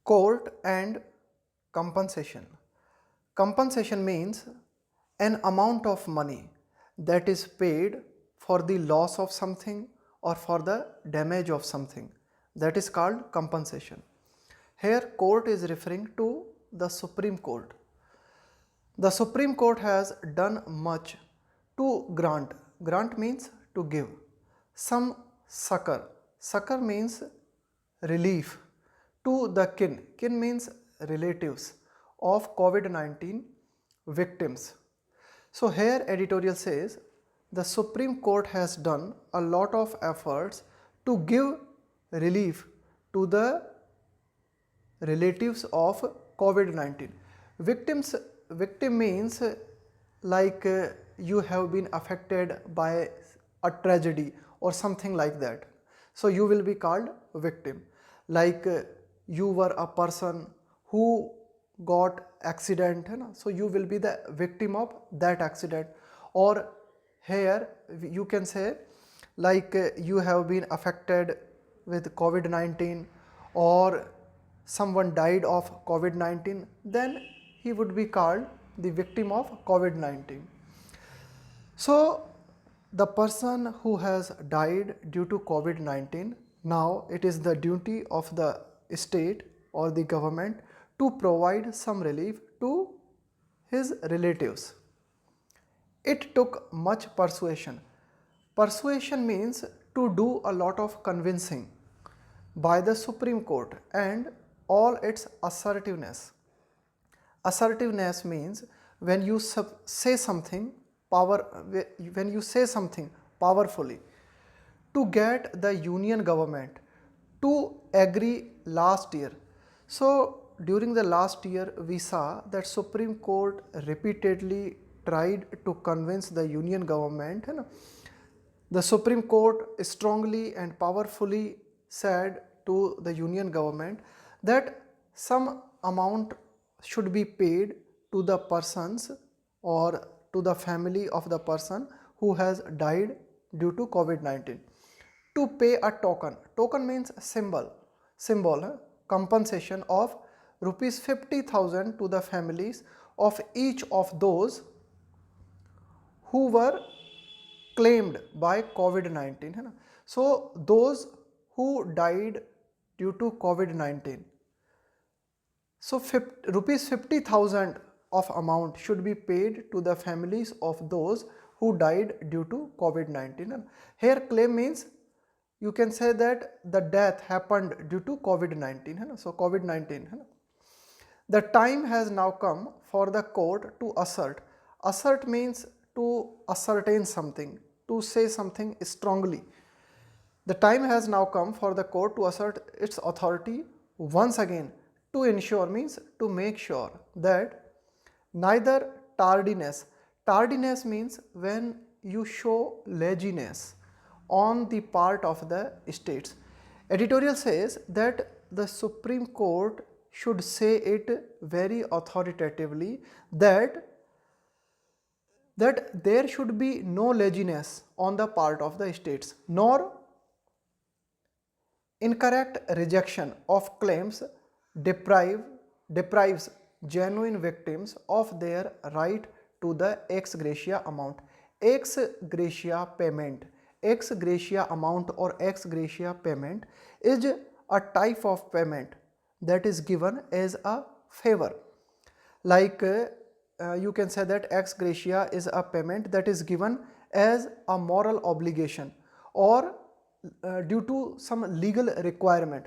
Court and compensation. Compensation means an amount of money that is paid for the loss of something or for the damage of something. That is called compensation. Here court is referring to the Supreme Court. The Supreme Court has done much to grant means to give, some succor. Succor means relief to the kin means relatives of COVID-19 victims. So here editorial says the Supreme Court has done a lot of efforts to give relief to the relatives of COVID-19. Victim means like you have been affected by a tragedy or something like that. So you will be called victim. Like you were a person who got accident, so you will be the victim of that accident. Or here you can say like you have been affected with COVID-19 or someone died of COVID-19, then he would be called the victim of COVID-19. So the person who has died due to COVID-19, now it is the duty of the state or the government to provide some relief to his relatives. It took much persuasion. Persuasion means to do a lot of convincing by the Supreme Court and all its assertiveness. Assertiveness means when you say something powerfully to get the union government to agree last year. So during the last year we saw that Supreme Court repeatedly tried to convince the union government. The Supreme Court strongly and powerfully said to the union government that some amount should be paid to the persons or to the family of the person who has died due to COVID-19. To pay a token. Token means symbol, compensation of rupees 50,000 to the families of each of those who were claimed by COVID-19. So those who died due to COVID-19. So rupees 50,000 of amount should be paid to the families of those who died due to COVID-19. Here claim means you can say that the death happened due to COVID-19. So COVID-19. The time has now come for the court to assert. Assert means to ascertain something, to say something strongly. The time has now come for the court to assert its authority once again. To ensure means to make sure that neither tardiness means when you show laziness on the part of the states. Editorial says that the Supreme Court should say it very authoritatively that there should be no laziness on the part of the states, nor incorrect rejection of claims deprives genuine victims of their right to the ex gratia amount. Ex gratia payment, ex gratia amount or ex gratia payment is a type of payment that is given as a favor. Like you can say that ex gratia is a payment that is given as a moral obligation or due to some legal requirement.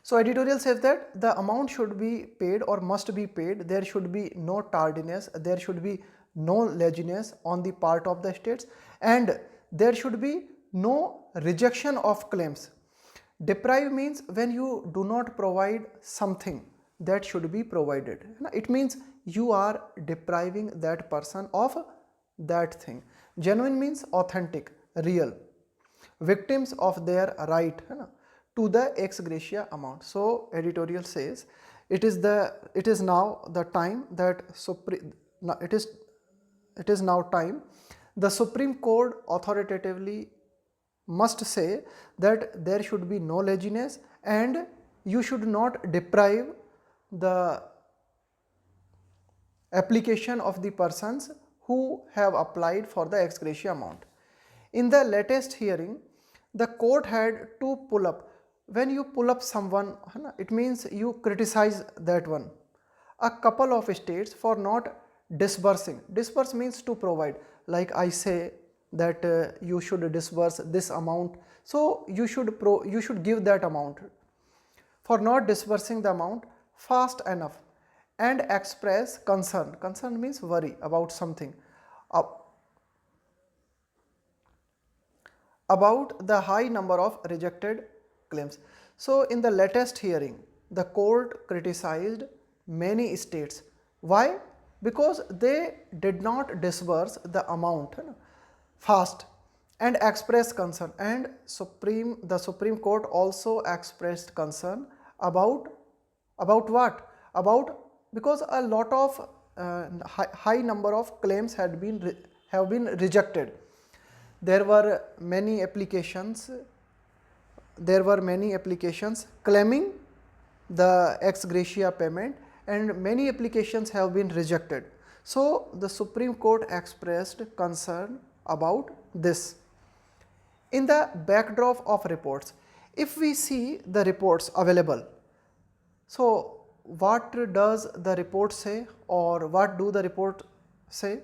So editorial says that the amount should be paid or must be paid. There should be no tardiness, there should be no laziness on the part of the states, and there should be no rejection of claims. Deprive means when you do not provide something that should be provided. It means you are depriving that person of that thing. Genuine means authentic, real. Victims of their right to the ex gratia amount. So editorial says it is now the time that it is now time the Supreme Court authoritatively must say that there should be no laziness and you should not deprive the application of the persons who have applied for the ex gratia amount. In the latest hearing, the court had to pull up. When you pull up someone, it means you criticize that one. A couple of states for not disbursing. Disburse means to provide. Like I say that you should disburse this amount, so you should give that amount. For not disbursing the amount fast enough and express concern. Concern means worry about something, about the high number of rejected claims. So in the latest hearing, the court criticized many states. Why? Because they did not disburse the amount fast and express concern, and the Supreme Court also expressed concern about what? About because a lot of high number of claims have been rejected. There were many applications claiming the ex gratia payment, and many applications have been rejected. So the Supreme Court expressed concern about this. In the backdrop of reports, if we see the reports available, so what does the report say, or what do the report say?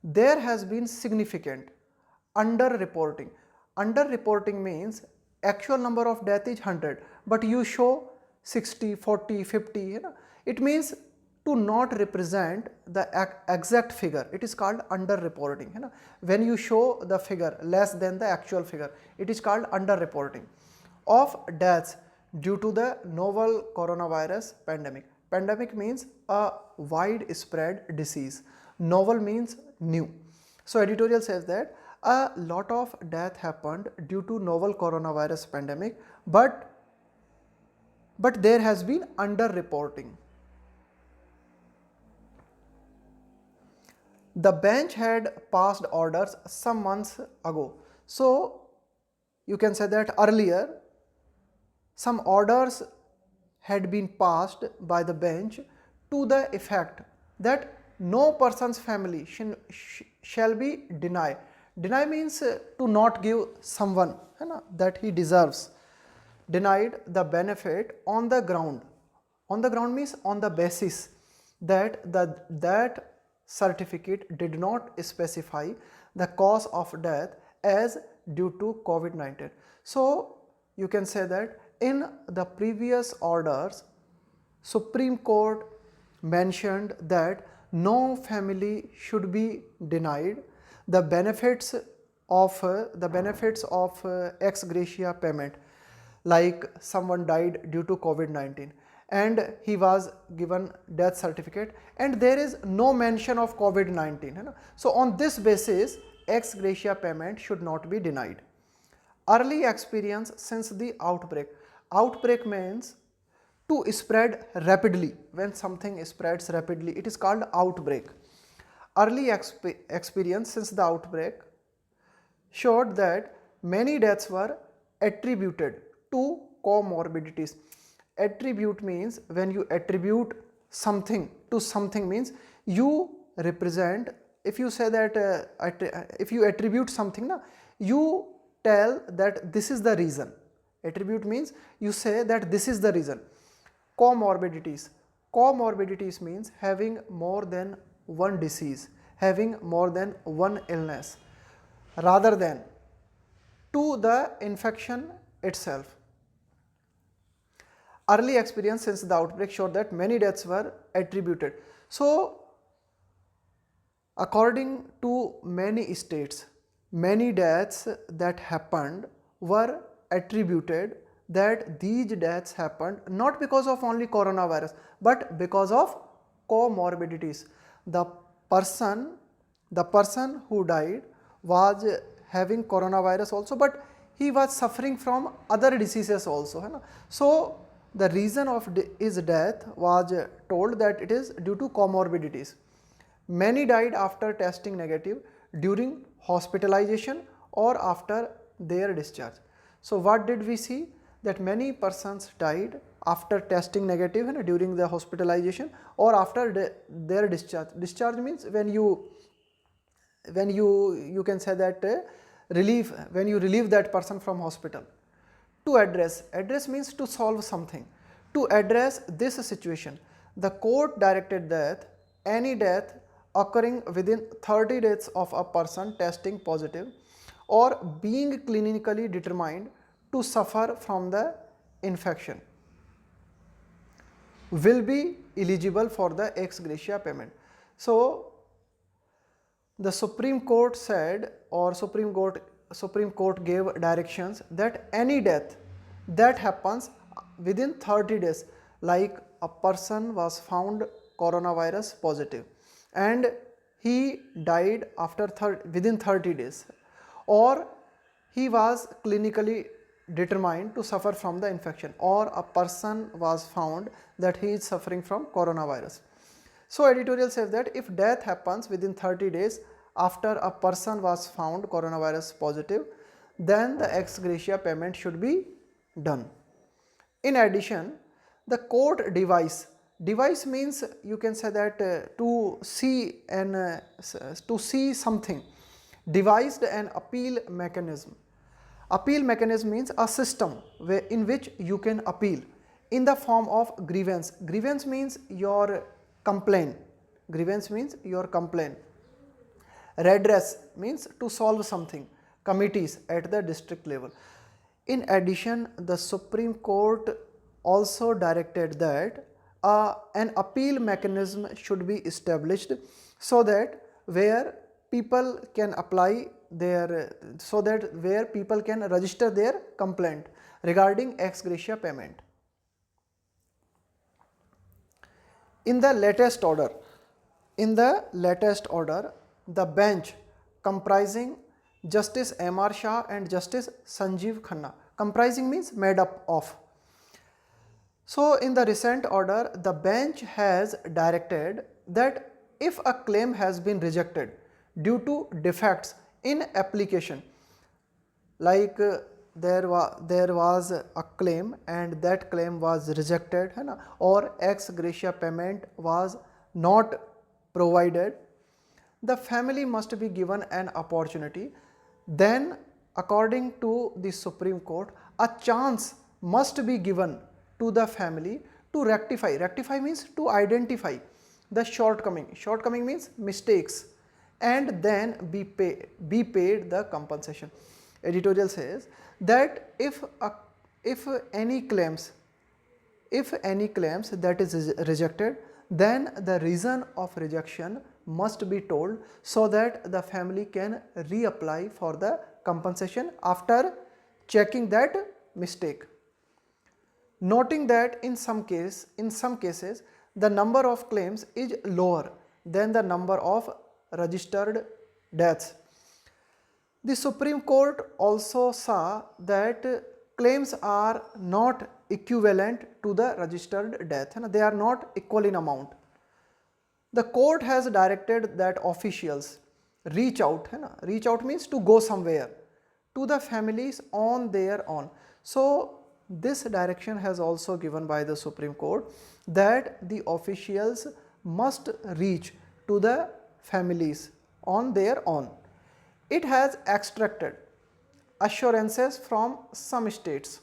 There has been significant under-reporting. Under-reporting means actual number of death is 100, but you show 60, 40, 50, it means to not represent the exact figure. It is called under-reporting. When you show the figure less than the actual figure, it is called under-reporting of deaths due to the novel coronavirus pandemic. Pandemic means a widespread disease. Novel means new. So editorial says that a lot of death happened due to novel coronavirus pandemic, but there has been under-reporting. The bench had passed orders some months ago. So you can say that earlier some orders had been passed by the bench to the effect that no person's family shall be denied. Deny means to not give someone that he deserves, denied the benefit on the ground. On the ground means on the basis that that certificate did not specify the cause of death as due to COVID-19. So you can say that in the previous orders, Supreme Court mentioned that no family should be denied the benefits of ex gratia payment, like someone died due to COVID-19 and he was given death certificate and there is no mention of COVID-19. So on this basis, ex gratia payment should not be denied. Early experience since the outbreak. Outbreak means to spread rapidly. When something spreads rapidly, it is called outbreak. Early experience since the outbreak showed that many deaths were attributed to comorbidities. Attribute means when you attribute something to something, means you represent. If you say that if you attribute something, you tell that this is the reason. Attribute means you say that this is the reason. Comorbidities. Comorbidities means having more than one disease, having more than one illness, rather than to the infection itself. Early experience since the outbreak showed that many deaths were attributed. So according to many states, many deaths that happened were attributed, that these deaths happened not because of only coronavirus but because of comorbidities. The person who died was having coronavirus also, but he was suffering from other diseases also. So the reason of his death was told that it is due to comorbidities. Many died after testing negative during hospitalization or after their discharge. So what did we see? That many persons died after testing negative during the hospitalization or after their discharge. Discharge means when you can say that when you relieve that person from hospital. To address means to solve something. To address this situation, the court directed that any death occurring within 30 days of a person testing positive or being clinically determined to suffer from the infection will be eligible for the ex gratia payment. So the Supreme Court said, or Supreme Court gave directions that any death that happens within 30 days, like a person was found coronavirus positive and he died within 30 days, or he was clinically determined to suffer from the infection, or a person was found that he is suffering from coronavirus. So editorial says that if death happens within 30 days after a person was found coronavirus positive, then the ex gratia payment should be done. In addition, the court device means you can say that to see something, devised an appeal mechanism. Appeal mechanism means a system in which you can appeal in the form of grievance. Grievance means your complaint. Redress means to solve something, committees at the district level. In addition, the Supreme Court also directed that an appeal mechanism should be established so that where people can register their complaint regarding ex gratia payment. In the latest order, the bench comprising Justice M.R. Shah and Justice Sanjeev Khanna, comprising means made up of. So in the recent order, the bench has directed that if a claim has been rejected due to defects in application, like there was a claim and that claim was rejected, or ex gratia payment was not provided, the family must be given an opportunity. Then according to the Supreme Court, a chance must be given to the family to rectify. Rectify means to identify the shortcoming. Shortcoming means mistakes, and then be paid the compensation. Editorial says that if any claims that is rejected, then the reason of rejection must be told so that the family can reapply for the compensation after checking that mistake. Noting that in some cases the number of claims is lower than the number of registered deaths. The Supreme Court also saw that claims are not equivalent to the registered death, and they are not equal in amount. The court has directed that officials reach out means to go somewhere, to the families on their own. So this direction has also given by the Supreme Court that the officials must reach to the families on their own. It has extracted assurances from some states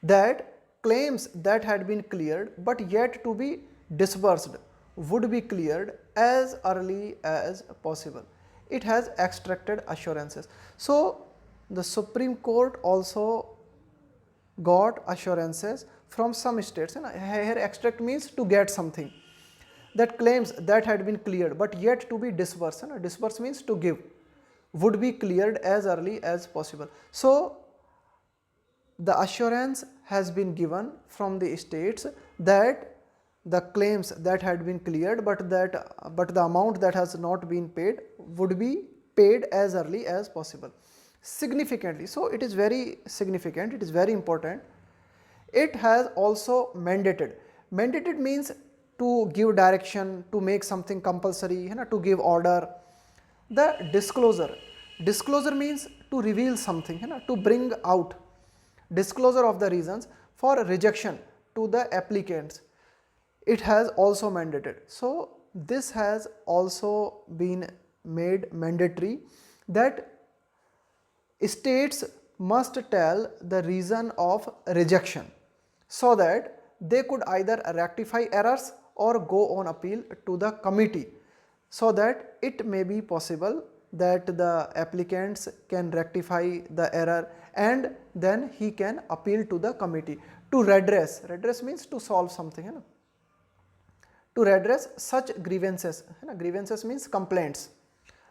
that claims that had been cleared but yet to be disbursed would be cleared as early as possible. It has extracted assurances. So the Supreme Court also got assurances from some states, and here extract means to get something, that claims that had been cleared but yet to be disbursed, disburse means to give, would be cleared as early as possible. So the assurance has been given from the states that the claims that had been cleared but the amount that has not been paid would be paid as early as possible. Significantly, so it is very significant, it is very important, it has also mandated. Mandated means to give direction, to make something compulsory, to give order. The disclosure means to reveal something, to bring out. disclosure of the reasons for rejection to the applicants, it has also mandated. So this has also been made mandatory that states must tell the reason of rejection so that they could either rectify errors or go on appeal to the committee, so that it may be possible that the applicants can rectify the error and then he can appeal to the committee to redress. Redress means to solve something, you know? To redress such grievances. Grievances means complaints,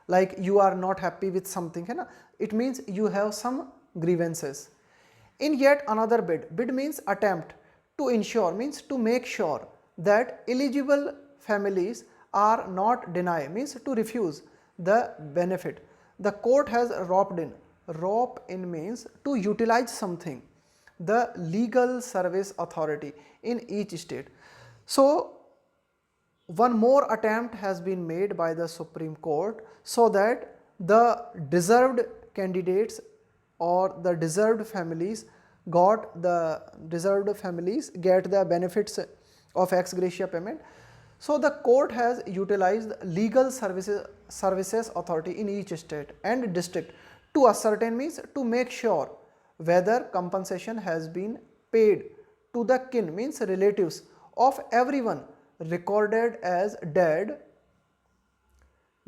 like you are not happy with something, it means you have some grievances. In yet another bid, bid means attempt, to ensure means to make sure that eligible families are not denied, means to refuse the benefit. The court has roped in. Rope in means to utilize something, the legal service authority in each state. So one more attempt has been made by the Supreme Court so that the deserved candidates or the deserved families get the benefits of ex gratia payment. So the court has utilized legal services authority in each state and district to ascertain, means to make sure whether compensation has been paid to the kin, means relatives of everyone recorded as dead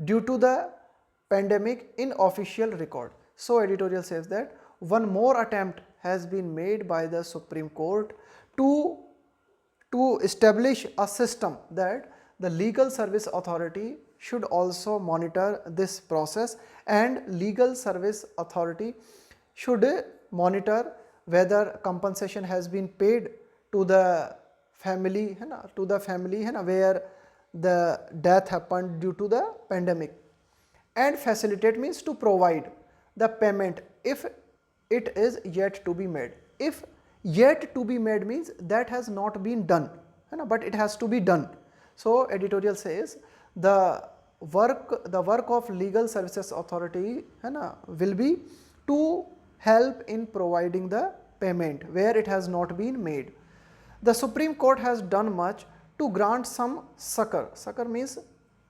due to the pandemic in official record. So editorial says that one more attempt has been made by the Supreme Court to establish a system that the legal service authority should also monitor this process, and legal service authority should monitor whether compensation has been paid to the family, where the death happened due to the pandemic, and facilitate means to provide the payment if it is yet to be made. If yet to be made means that has not been done, but it has to be done. So editorial says the work of legal services authority will be to help in providing the payment where it has not been made. The Supreme Court has done much to grant some succor. Succor means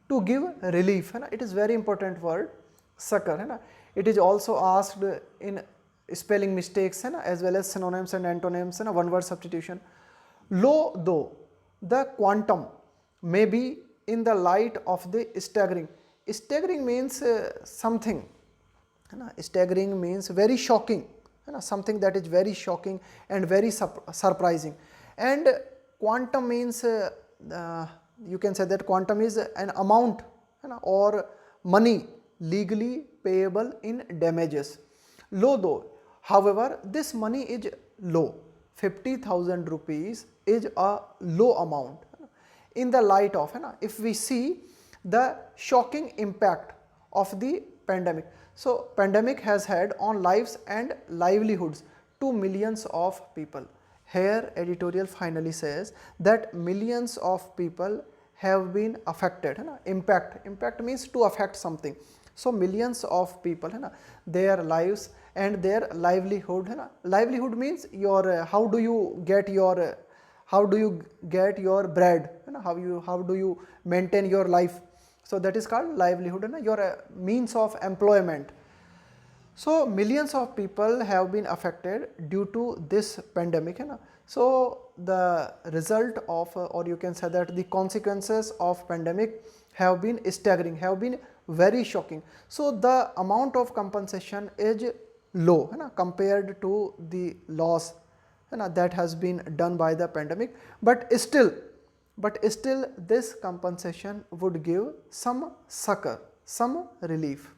to give relief. It is very important word, succor. It is also asked in spelling mistakes as well as synonyms and antonyms, one word substitution. Low though the quantum may be in the light of the staggering. Staggering means something. Staggering means very shocking, something that is very shocking and very surprising. And quantum means you can say that quantum is an amount or money legally payable in damages. Low though, however, this money is low. 50,000 rupees is a low amount in the light of, if we see the shocking impact of the pandemic. So pandemic has had on lives and livelihoods to millions of people. Here editorial finally says that millions of people have been affected. Impact means to affect something. So millions of people, their lives and their livelihood. Livelihood means your how do you get your bread, how do you maintain your life. So that is called livelihood, your means of employment. So millions of people have been affected due to this pandemic. So the result of, or you can say that the consequences of pandemic have been staggering, have been very shocking. So the amount of compensation is low compared to the loss that has been done by the pandemic, but still this compensation would give some succor, some relief.